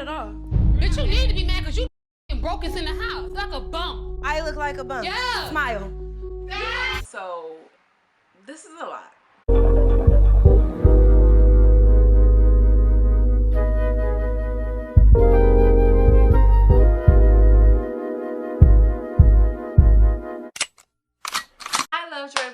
at all. Bitch, you need to be mad because you broke us in the house like a bum. I look like a bum. Yeah. Smile. So this is a lot.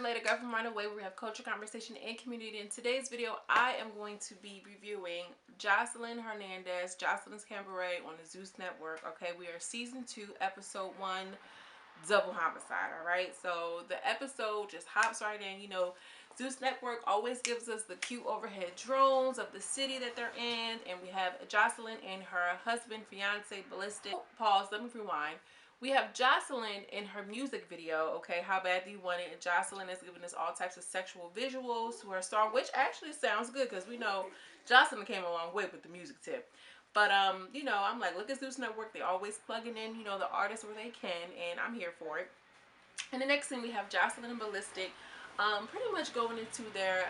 Later, girl from Runaway. We have culture, conversation, and community. In today's video, I am going to be reviewing Joseline Hernandez, Joseline's Cabaret on the Zeus Network. Okay, we are season 2, episode 1, Double Homicide. All right, so the episode just hops right in. You know, Zeus Network always gives us the cute overhead drones of the city that they're in, and we have Joseline and her husband, fiance, Ballistic. Pause. Let me rewind. We have Joseline in her music video, okay, How Bad Do You Want It? And Joseline is giving us all types of sexual visuals to her song, which actually sounds good because we know Joseline came a long way with the music tip. But, you know, I'm like, look at Zeus Network. They always plugging in, you know, the artists where they can, and I'm here for it. And the next thing we have Joseline and Ballistic pretty much going into their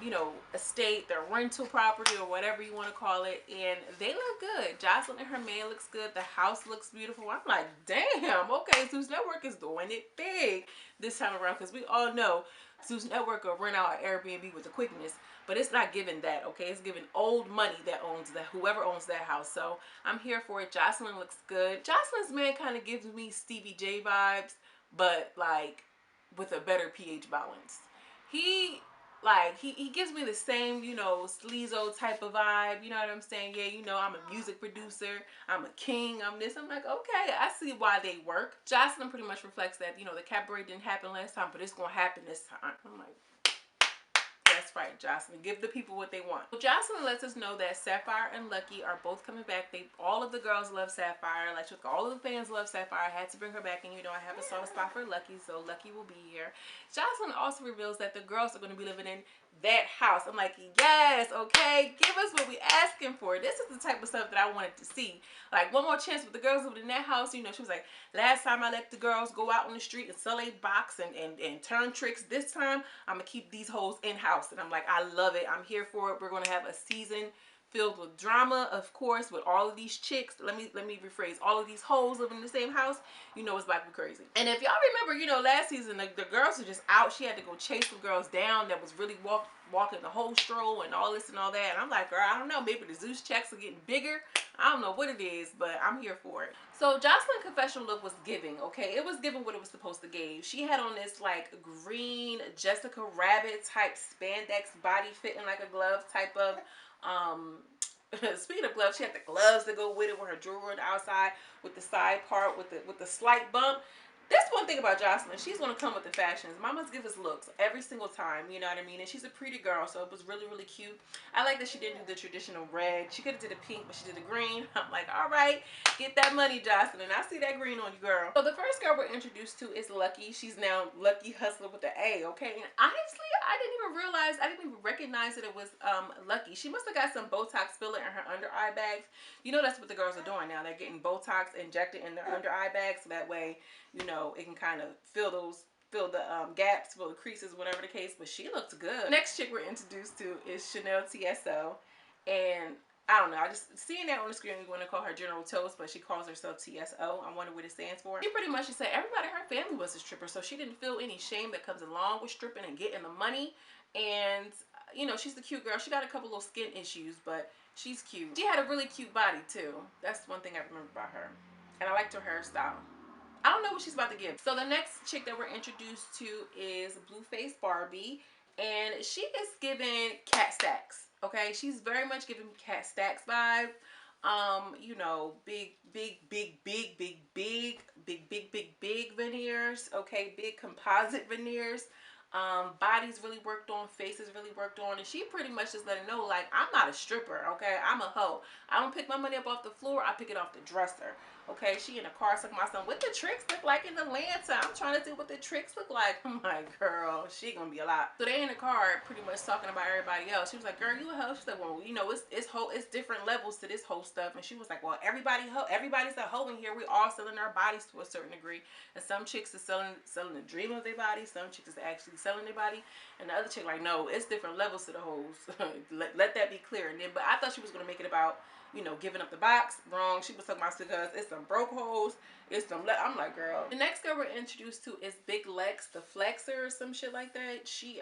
you know, estate, their rental property, or whatever you want to call it, and they look good. Joseline and her man looks good. The house looks beautiful. I'm like, damn, okay, Zeus Network is doing it big this time around, because we all know Zeus Network will rent out an Airbnb with the quickness, but it's not giving that, okay? It's giving old money that owns that, whoever owns that house. So I'm here for it. Joseline looks good. Joseline's man kind of gives me Stevie J vibes, but like with a better pH balance. He gives me the same, you know, sleazo type of vibe, you know what I'm saying? Yeah, you know, I'm a music producer, I'm a king, I'm this. I'm like, okay, I see why they work. Joseline pretty much reflects that, you know, the Cabaret didn't happen last time, but it's gonna happen this time. I'm like, that's right, Joseline. Give the people what they want. So Joseline lets us know that Sapphire and Lucky are both coming back. All of the girls love Sapphire. Like, all of the fans love Sapphire. I had to bring her back, and you know I have a soft spot for Lucky, so Lucky will be here. Joseline also reveals that the girls are going to be living in that house. I'm like, yes, okay, give us what we asking for. This is the type of stuff that I wanted to see. Like, one more chance with the girls living in that house. You know, she was like, last time I let the girls go out on the street and sell a box and turn tricks. This time I'm gonna keep these hoes in house. And I'm like, I love it. I'm here for it. We're gonna have a season filled with drama, of course, with all of these chicks. Let me rephrase. All of these hoes living in the same house. You know it's about to be crazy. And if y'all remember, you know, last season the girls were just out. She had to go chase some girls down that was really walking the whole stroll and all this and all that. And I'm like, girl, I don't know. Maybe the Zeus checks are getting bigger. I don't know what it is, but I'm here for it. So Joseline's confessional look was giving, okay? It was giving what it was supposed to give. She had on this like green Jessica Rabbit type spandex body fitting like a glove type of speaking of gloves, she had the gloves that go with it with her drawer on the outside with the side part with the slight bump. That's one thing about Joseline. She's going to come with the fashions. Mamas give us looks every single time, you know what I mean? And she's a pretty girl, so it was really, really cute. I like that she didn't do the traditional red. She could have did a pink, but she did a green. I'm like, all right, get that money, Joseline. I see that green on you, girl. So the first girl we're introduced to is Lucky. She's now Lucky Hustler with the A, okay? And honestly, I didn't even recognize that it was Lucky. She must have got some Botox filler in her under eye bags. You know that's what the girls are doing now. They're getting Botox injected in their under eye bags, so that way, you know, it can kind of fill the gaps, fill the creases, whatever the case. But she looks good. Next chick we're introduced to is Chanel TSO, and I don't know, I just seeing that on the screen, we want to call her General Toast, but she calls herself TSO. I wonder what it stands for. She pretty much just said everybody in her family was a stripper, so she didn't feel any shame that comes along with stripping and getting the money. And you know, she's the cute girl. She got a couple little skin issues, but she's cute. She had a really cute body too. That's one thing I remember about her, and I liked her hairstyle. I don't know what she's about to give. So the next chick that we're introduced to is Blueface Barbie, and she is giving Cat Stacks. Okay, she's very much giving Cat Stacks vibe. You know, big veneers. Okay, big composite veneers. Body's really worked on, face is really worked on, and she pretty much just let her know, like, I'm not a stripper, okay? I'm a hoe. I don't pick my money up off the floor, I pick it off the dresser. Okay, she in a car talking about something. What the tricks look like in Atlanta? I'm trying to see what the tricks look like. I'm like, girl, she gonna be a lot. So they in the car pretty much talking about everybody else. She was like, girl, you a hoe? She's like, well, you know, it's different levels to this whole stuff. And she was like, well, everybody's a hoe in here. We all selling our bodies to a certain degree. And some chicks is selling the dream of their body. Some chicks is actually selling their body. And the other chick like, no, it's different levels to the hoes. let that be clear. And then, but I thought she was gonna make it about, you know, giving up the box. Wrong. She was talking about because it's some broke hoes. It's some. I'm like, girl. The next girl we're introduced to is Big Lex, the Flexer, or some shit like that. She's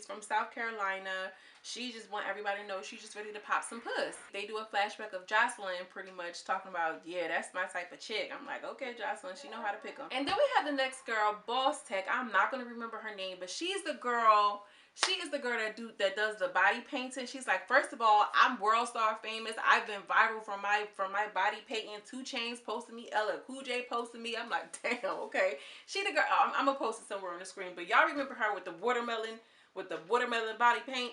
from South Carolina. She just want everybody to know she's just ready to pop some puss. They do a flashback of Joseline pretty much talking about, yeah, that's my type of chick. I'm like, okay, Joseline, she know how to pick them. And then we have the next girl, Boss Tech. I'm not going to remember her name, but she's the girl. She is the girl that does the body painting. She's like, first of all, I'm world star famous. I've been viral from my body painting. 2 Chainz posted me. LL Cool J posted me. I'm like, damn, okay. She the girl. I'm gonna post it somewhere on the screen. But y'all remember her with the watermelon body paint?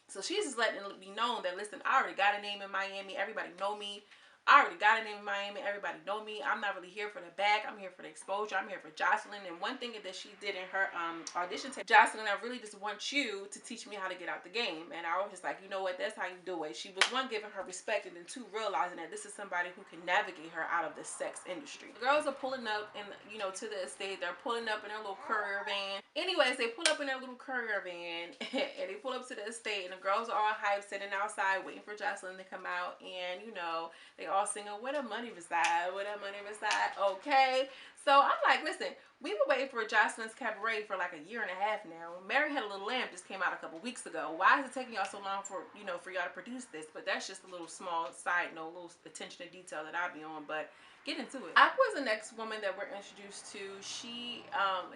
So she's just letting it be known that, listen, I already got a name in Miami. Everybody know me. I already got a name in Miami. Everybody know me. I'm not really here for the bag. I'm here for the exposure. I'm here for Joseline. And one thing that she did in her audition tape, Joseline, I really just want you to teach me how to get out the game. And I was just like, you know what? That's how you do it. She was, one, giving her respect, and then 2, realizing that this is somebody who can navigate her out of the sex industry. The girls are pulling up and, you know, to the estate. They're pulling up in their little courier van. Anyways, they pull up in their little courier van and they pull up to the estate, and the girls are all hyped, sitting outside waiting for Joseline to come out. And, you know, they all singing, where the money reside, where the money reside. Okay, so I'm like, listen, we were waiting for Joseline's Cabaret for like a year and a half now. Mary Had a Little Lamb just came out a couple weeks ago. Why is it taking y'all so long for, you know, for y'all to produce this? But that's just a little small side note, a little attention to detail that I'll be on. But get into it. Aqua is the next woman that we're introduced to. She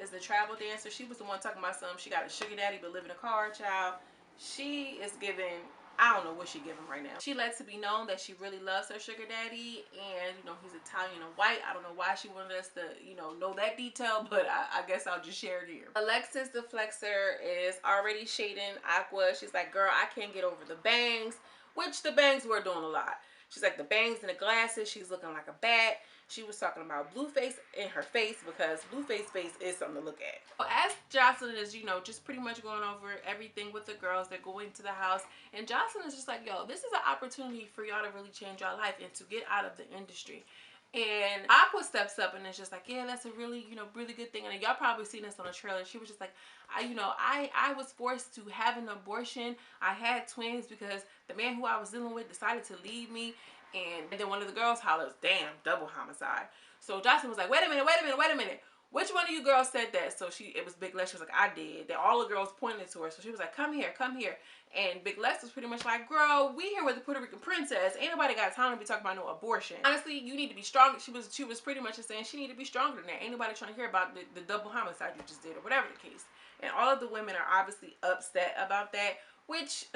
is the travel dancer. She was the one talking about she got a sugar daddy but live in a car, child. She is giving, I don't know what she giving right now. She lets it be known that she really loves her sugar daddy, and, you know, he's Italian and white. I don't know why she wanted us to, you know that detail, but I guess I'll just share it here. Alexis, the Flexer, is already shading Aqua. She's like, girl, I can't get over the bangs, which the bangs were doing a lot. She's like, the bangs and the glasses, she's looking like a bat. She was talking about Blueface in her face, because Blueface face is something to look at. So as Joseline is, you know, just pretty much going over everything with the girls, they're going to the house, and Joseline is just like, yo, this is an opportunity for y'all to really change your life and to get out of the industry. And Aqua steps up and it's just like, yeah, that's a really, you know, really good thing. And y'all probably seen this on the trailer. She was just like, I was forced to have an abortion. I had twins because the man who I was dealing with decided to leave me. And then one of the girls hollers, damn, double homicide. So Joseline was like, wait a minute. Which one of you girls said that? So it was Big Lex. She was like, I did. Then all the girls pointed to her. So she was like, come here. And Big Lex was pretty much like, girl, we here with the Puerto Rican princess. Ain't nobody got time to be talking about no abortion. Honestly, you need to be strong. She was pretty much just saying she needed to be stronger than that. Ain't nobody trying to hear about the double homicide you just did, or whatever the case. And all of the women are obviously upset about that, which,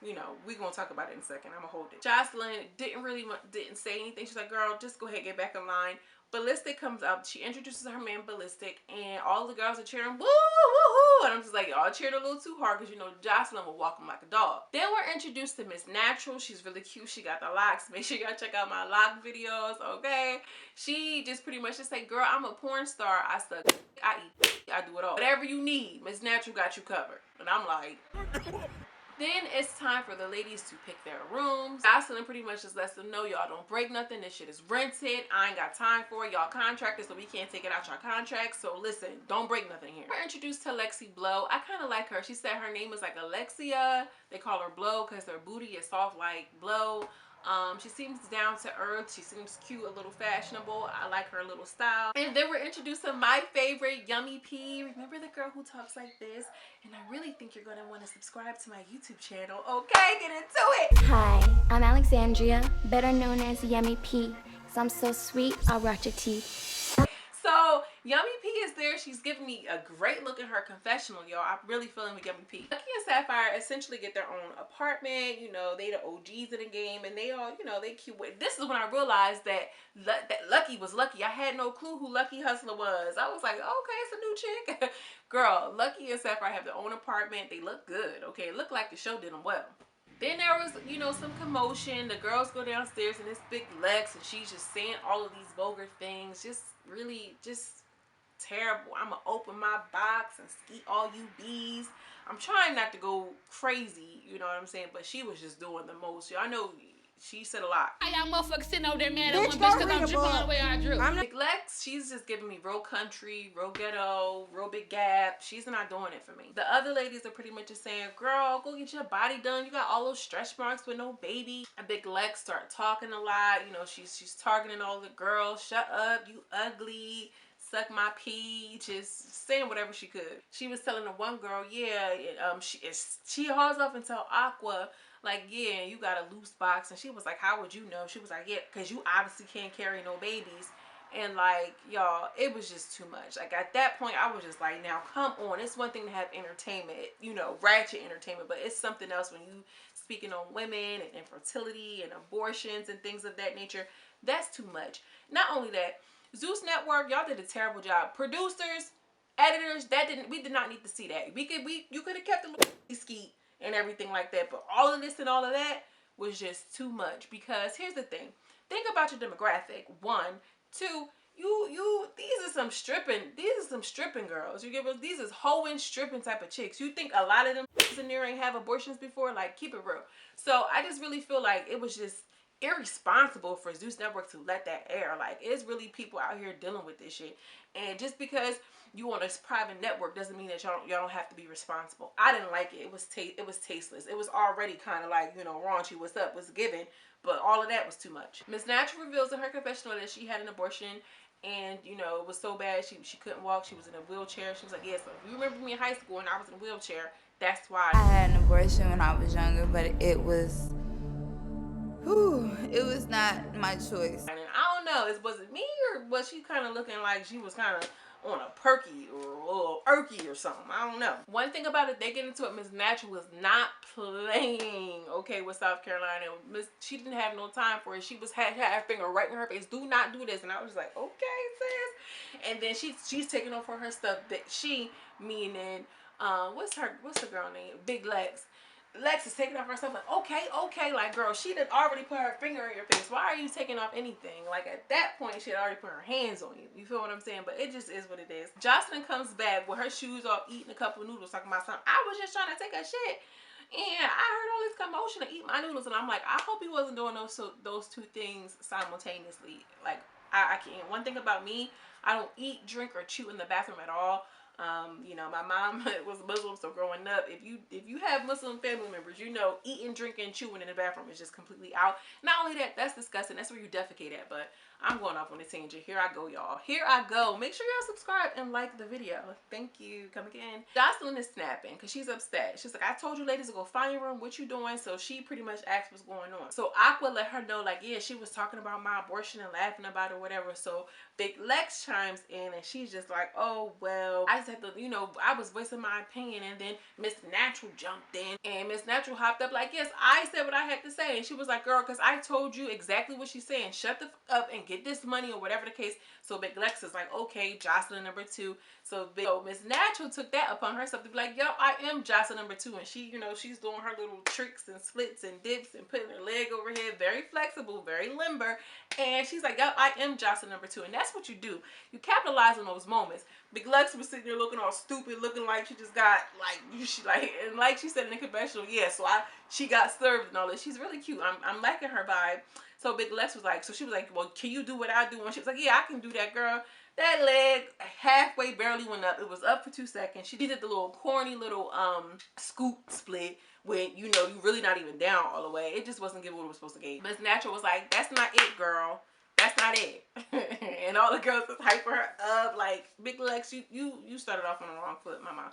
you know, we're going to talk about it in a second. I'm going to hold it. Joseline didn't say anything. She's like, girl, just go ahead, get back in line. Ballistic comes up. She introduces her man, Ballistic, and all the girls are cheering, woo, woo, woo. And I'm just like, y'all cheered a little too hard, because, you know, Joseline will walk him like a dog. Then we're introduced to Miss Natural. She's really cute. She got the locks. Make sure y'all check out my lock videos, okay? She just pretty much just say, girl, I'm a porn star. I suck, I eat, I do it all. Whatever you need, Miss Natural got you covered. And I'm like... Then it's time for the ladies to pick their rooms. Joseline pretty much just lets them know, y'all don't break nothing. This shit is rented. I ain't got time for it. Y'all contracted, so we can't take it out your contract. So listen, don't break nothing here. We're introduced to Lexi Blow. I kind of like her. She said her name is like Alexia. They call her Blow because her booty is soft like blow. She seems down to earth. She seems cute, a little fashionable. I like her little style. And then we're introduced to my favorite, Yummy P. Remember the girl who talks like this? And I really think you're gonna want to subscribe to my YouTube channel. Okay, get into it. Hi, I'm Alexandria, better known as Yummy P. Cause I'm so sweet, I'll rot your teeth. So Yummy P is there. She's giving me a great look at her confessional, y'all. I'm really feeling with Yummy P. Lucky and Sapphire essentially get their own apartment. You know, they the OGs in the game, and they all, you know, they cute. This is when I realized that Lucky was Lucky. I had no clue who Lucky Hustler was. I was like, okay, it's a new chick. Girl, Lucky and Sapphire have their own apartment. They look good, okay? It looked like the show did them well. Then there was, you know, some commotion. The girls go downstairs and it's Big Lex, and she's just saying all of these vulgar things. Just really, just terrible. I'm gonna open my box and skeet all you bees. I'm trying not to go crazy, you know what I'm saying? But she was just doing the most. I know she said a lot. How y'all motherfuckers sitting over there mad at Bitch, one go bitch because read I'm a dripping all book. the way I drew? Big Lex, she's just giving me real country, real ghetto, real big gap. She's not doing it for me. The other ladies are pretty much just saying, girl, go get your body done. You got all those stretch marks with no baby. And Big Lex start talking a lot. You know, she's targeting all the girls. Shut up, you ugly. Suck my pee, just saying whatever she could. She was telling the one girl, yeah, she hauls off and tell Aqua, like, yeah, you got a loose box. And she was like, how would you know? She was like, yeah, because you obviously can't carry no babies. And like, y'all, it was just too much. Like, at that point, I was just like, now come on. It's one thing to have entertainment, you know, ratchet entertainment, but it's something else when you speaking on women and infertility and abortions and things of that nature. That's too much. Not only that, Zeus Network, y'all did a terrible job. Producers, editors, we did not need to see that. You could have kept the little skeet and everything like that, but all of this and all of that was just too much. Because here's the thing, think about your demographic. 1, 2, these are some stripping girls. You give us, these is hoeing, stripping type of chicks. You think a lot of them in there ain't have abortions before? Like, keep it real. So I just really feel like it was just irresponsible for Zeus Network to let that air. Like, it's really people out here dealing with this shit, and just because you on a private network doesn't mean that y'all don't have to be responsible. I didn't like it. It was tasteless. It was already kind of like, you know, raunchy. What's up was given, but all of that was too much. Miss Natural reveals in her confessional that she had an abortion, and you know, it was so bad she couldn't walk. She was in a wheelchair. She was like, yeah, so if you remember me in high school and I was in a wheelchair, that's why. I had an abortion when I was younger, but it was not my choice. And I don't know, was it me, or was she kind of looking like she was kind of on a perky or a little irky or something? I don't know. One thing about it, they get into it, Miss Natural was not playing, okay, with South Carolina. She didn't have no time for it. She had her finger right in her face. Do not do this. And I was like, okay, sis. And then she's taking off her stuff. That she, meaning, what's the girl name? Big Lex. Lex is taking off her stuff, like, okay, like, girl, she done already put her finger in your face. Why are you taking off anything? Like, at that point, she had already put her hands on you. You feel what I'm saying? But it just is what it is. Joseline comes back with her shoes off, eating a couple of noodles, talking about something. I was just trying to take a shit, and I heard all this commotion to eat my noodles, and I'm like, I hope he wasn't doing those two things simultaneously. Like, I can't. One thing about me, I don't eat, drink, or chew in the bathroom at all. You know, my mom was Muslim, so growing up, if you have Muslim family members, you know, eating, drinking, chewing in the bathroom is just completely out. Not only that, that's disgusting. That's where you defecate at. But I'm going off on a tangent. Here I go, y'all. Here I go. Make sure y'all subscribe and like the video. Thank you. Come again. Joseline is snapping because she's upset. She's like, I told you ladies to go find your room. What you doing? So she pretty much asked what's going on. So Aqua let her know, like, yeah, she was talking about my abortion and laughing about it or whatever. So Big Lex chimes in and she's just like, oh, well, I just had to, you know, I was voicing my opinion. And then Miss Natural jumped in and Miss Natural hopped up like, yes, I said what I had to say. And she was like, girl, because I told you exactly what she's saying. Shut the f up and get this money or whatever the case. So Big Lex is like, okay, Joseline number 2. So Miss Natural took that upon herself to be like, yep, I am Joseline number 2. And she, you know, she's doing her little tricks and splits and dips and putting her leg over here, very flexible, very limber. And she's like, yep, I am Joseline number 2. And that's what you do. You capitalize on those moments. Big Lex was sitting there looking all stupid, looking like she just got, like, and like she said in the confessional, yeah, so she got served and all this. She's really cute. I'm liking her vibe. So Big Lex was like, so she was like, well, can you do what I do? And she was like, yeah, I can do that, girl. That leg halfway barely went up. It was up for 2 seconds. She did the little corny little scoop split when, you know, you really not even down all the way. It just wasn't giving what it was supposed to give. Miss Natural was like, that's not it, girl. That's not it. And all the girls was hyping her up like, Big Lex, you started off on the wrong foot, mama.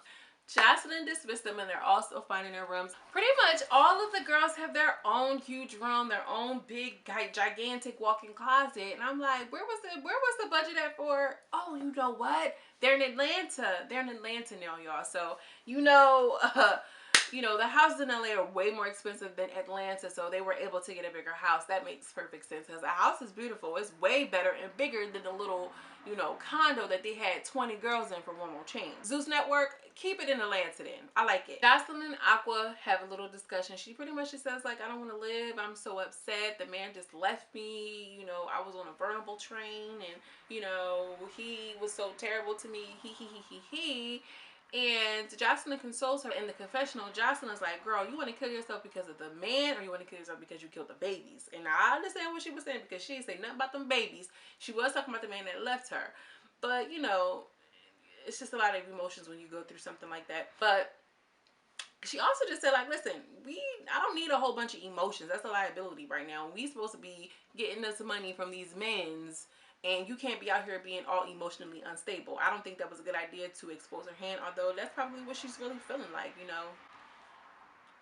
Joseline dismissed them and they're all still finding their rooms. Pretty much all of the girls have their own huge room, their own big, gigantic walk-in closet. And I'm like, where was the budget at for? Oh, you know what? They're in Atlanta. They're in Atlanta now, y'all. So, you know, the houses in LA are way more expensive than Atlanta, so they were able to get a bigger house. That makes perfect sense because the house is beautiful. It's way better and bigger than the little, you know, condo that they had 20 girls in for one more change. Zeus Network, keep it in Atlanta then. I like it. Joseline and Aqua have a little discussion. She pretty much just says, like, I don't want to live. I'm so upset. The man just left me. You know, I was on a vulnerable train and, you know, he was so terrible to me. He. And Joseline consoles her in the confessional. Joseline's like, girl, you want to kill yourself because of the man, or you want to kill yourself because you killed the babies? And I understand what she was saying, because she didn't say nothing about them babies. She was talking about the man that left her. But, you know, it's just a lot of emotions when you go through something like that. But she also just said, like, listen, I don't need a whole bunch of emotions. That's a liability right now. We supposed to be getting this money from these men's, and you can't be out here being all emotionally unstable. I don't think that was a good idea to expose her hand, although that's probably what she's really feeling like, you know.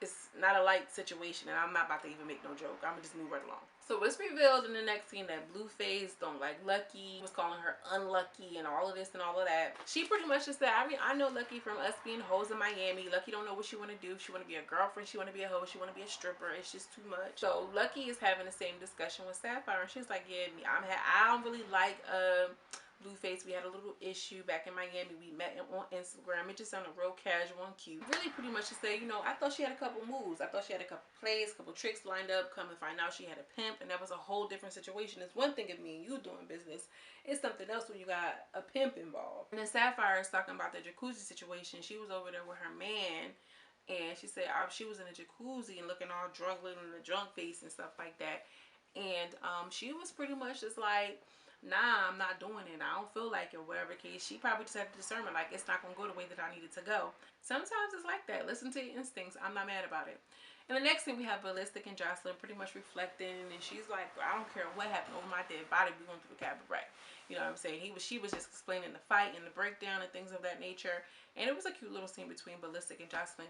It's not a light situation, and I'm not about to even make no joke. I'm gonna just move right along. So it's revealed in the next scene that Blueface don't like Lucky, was calling her unlucky and all of this and all of that. She pretty much just said, I know Lucky from us being hoes in Miami. Lucky don't know what she want to do. She want to be a girlfriend. She want to be a hoe. She want to be a stripper. It's just too much. So Lucky is having the same discussion with Sapphire, and she's like, yeah, I don't really like Blueface. We had a little issue back in Miami. We met him on Instagram. It just sounded real casual and cute. Really pretty much to say, you know, I thought she had a couple moves. I thought she had a couple plays, a couple tricks lined up. Come and find out she had a pimp, and that was a whole different situation. It's one thing of me and you doing business. It's something else when you got a pimp involved. And then Sapphire is talking about the jacuzzi situation. She was over there with her man, and she said she was in a jacuzzi and looking all drunk, looking in the drunk face and stuff like that. And she was pretty much just like, nah, I'm not doing it. I don't feel like it, whatever case. She probably just had the discernment, like, it's not going to go the way that I need it to go. Sometimes it's like that. Listen to your instincts. I'm not mad about it. And the next thing, we have Ballistic and Joseline pretty much reflecting, and she's like, I don't care what happened over my dead body. We going through the Cabaret. You know what I'm saying? She was just explaining the fight and the breakdown and things of that nature. And it was a cute little scene between Ballistic and Joseline.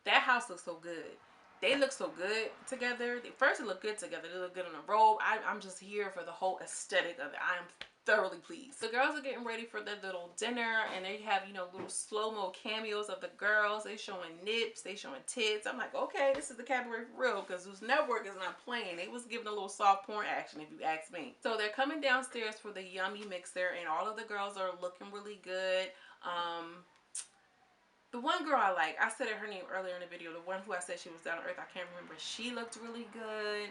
That house looks so good. They look so good together. First, they look good together. They look good in a robe. I'm just here for the whole aesthetic of it. I am thoroughly pleased. The girls are getting ready for their little dinner, and they have, you know, little slow-mo cameos of the girls. They showing nips. They showing tits. I'm like, okay, this is the Cabaret for real, because Zeus Network is not playing. They was giving a little soft porn action, if you ask me. So they're coming downstairs for the yummy mixer, and all of the girls are looking really good. The one girl I like, I said her name earlier in the video, the one who I said she was down to earth, I can't remember. She looked really good.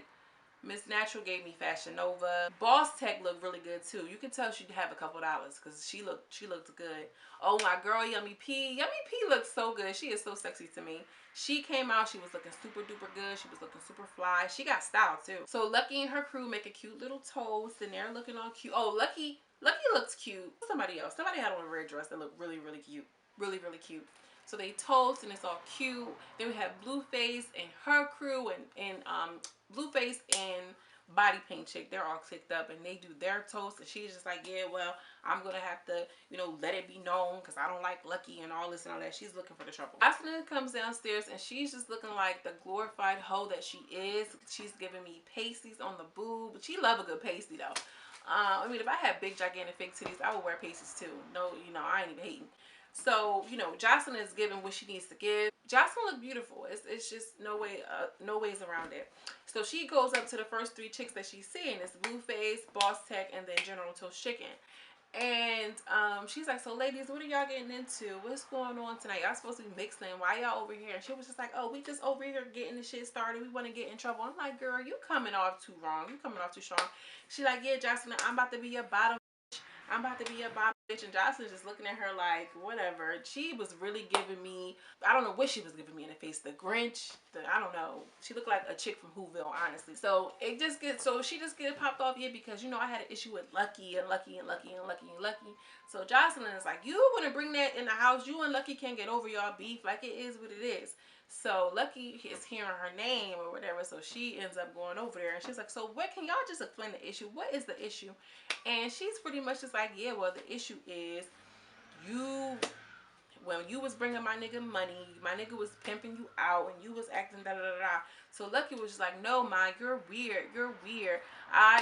Miss Natural gave me Fashion Nova. Boss Tech looked really good too. You can tell she'd have a couple dollars because she looked good. Oh, my girl Yummy P. Yummy P looks so good. She is so sexy to me. She came out, she was looking super duper good. She was looking super fly. She got style too. So Lucky and her crew make a cute little toast, and they're looking all cute. Oh, Lucky looks cute. Somebody else. Somebody had on a red dress that looked really, really cute. Really, really cute. So they toast, and it's all cute. Then we have Blueface and her crew, and Blueface and Body Paint Chick. They're all clicked up, and they do their toast. And she's just like, yeah, well, I'm gonna have to, you know, let it be known because I don't like Lucky and all this and all that. She's looking for the trouble. Joseline comes downstairs, and she's just looking like the glorified hoe that she is. She's giving me pasties on the boob, but she love a good pasty though. I mean, if I had big gigantic fake titties, I would wear pasties too. No, you know, I ain't even hating. So, you know, Joseline is giving what she needs to give. Joseline look beautiful. It's just no ways around it. So she goes up to the first three chicks that she's seeing. It's Blueface, Boss Tech, and then General Toast Chicken. And she's like, so ladies, what are y'all getting into? What's going on tonight? Y'all supposed to be mixing. Why y'all over here? And she was just like, oh, we just over here getting the shit started. We want to get in trouble. I'm like, girl, you coming off too wrong. You coming off too strong. She's like, yeah, Joseline, I'm about to be your bottom. I'm about to be a bottom bitch. And Joseline's just looking at her like, whatever. She was really giving me, I don't know what she was giving me in the face. The Grinch, I don't know. She looked like a chick from Whoville, honestly. So she just get popped off, yeah, because, you know, I had an issue with Lucky and Lucky and Lucky and Lucky and Lucky. So Joseline is like, you want to bring that in the house? You and Lucky can't get over y'all beef. Like, it is what it is. So Lucky is hearing her name or whatever, so she ends up going over there, and she's like, so what, can y'all just explain the issue? What is the issue? And she's pretty much just like, yeah, well, the issue is when you was bringing my nigga money, my nigga was pimping you out, and you was acting da da da da. So Lucky was just like, no, ma, you're weird.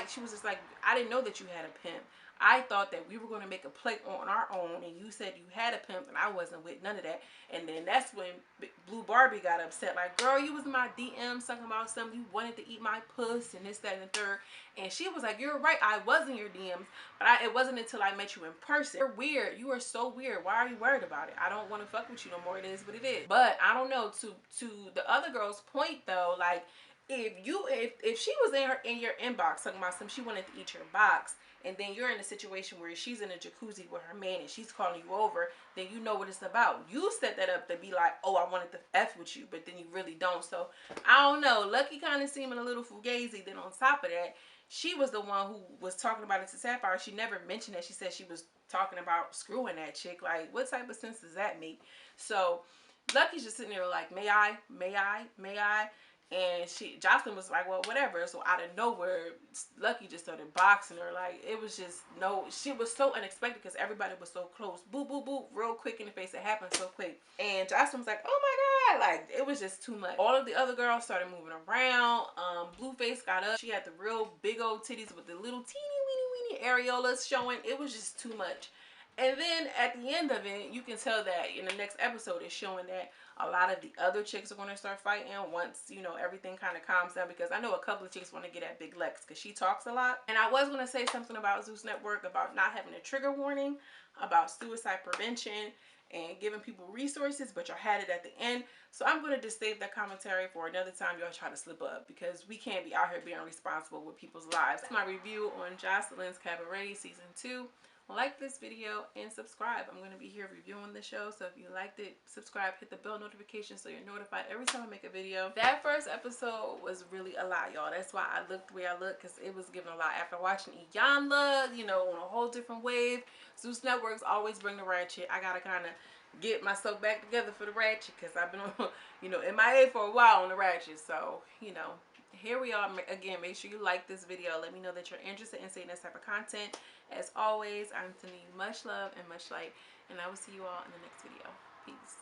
She was just like, I didn't know that you had a pimp. I thought that we were going to make a play on our own, and you said you had a pimp, and I wasn't with none of that. And then that's when Blue Barbie got upset. Like, girl, you was in my DMs talking about something. You wanted to eat my puss and this, that, and the third. And she was like, you're right. I was in your DMs, but it wasn't until I met you in person. You're weird. You are so weird. Why are you worried about it? I don't want to fuck with you no more. It is what it is. But I don't know. To the other girl's point, though, like, if she was in your inbox talking about something, she wanted to eat your box, and then you're in a situation where she's in a jacuzzi with her man and she's calling you over, then you know what it's about. You set that up to be like, oh, I wanted to F with you, but then you really don't. So I don't know. Lucky kind of seeming a little fugazi. Then on top of that, she was the one who was talking about it to Sapphire. She never mentioned that. She said she was talking about screwing that chick. Like, what type of sense does that make? So Lucky's just sitting there like, may I? And Joseline was like, well, whatever. So out of nowhere, Lucky just started boxing her. Like, it was just, she was so unexpected because everybody was so close. Boop, boop, boop, real quick in the face. It happened so quick. And Joseline was like, oh my God. Like, it was just too much. All of the other girls started moving around. Blueface got up. She had the real big old titties with the little teeny weeny areolas showing. It was just too much. And then at the end of it, you can tell that in the next episode, it's showing that a lot of the other chicks are going to start fighting once, you know, everything kind of calms down. Because I know a couple of chicks want to get at Big Lex because she talks a lot. And I was going to say something about Zeus Network, about not having a trigger warning, about suicide prevention, and giving people resources, but y'all had it at the end. So I'm going to just save that commentary for another time y'all try to slip up, because we can't be out here being responsible with people's lives. That's my review on Joseline's Cabaret Season 2. Like this video and subscribe. I'm going to be here reviewing the show, so if you liked it, subscribe, hit the bell notification so you're notified every time I make a video. That first episode was really a lot, y'all. That's why I looked the way I looked, because it was giving a lot. After watching Iyanla, you know, on a whole different wave, Zeus Networks always bring the ratchet. I gotta kind of get myself back together for the ratchet, because I've been on, you know, MIA for a while on the ratchet. So, you know, here we are again. Make sure you like this video. Let me know that you're interested in seeing this type of content. As always, I'm sending you much love and much light, and I will see you all in the next video. Peace.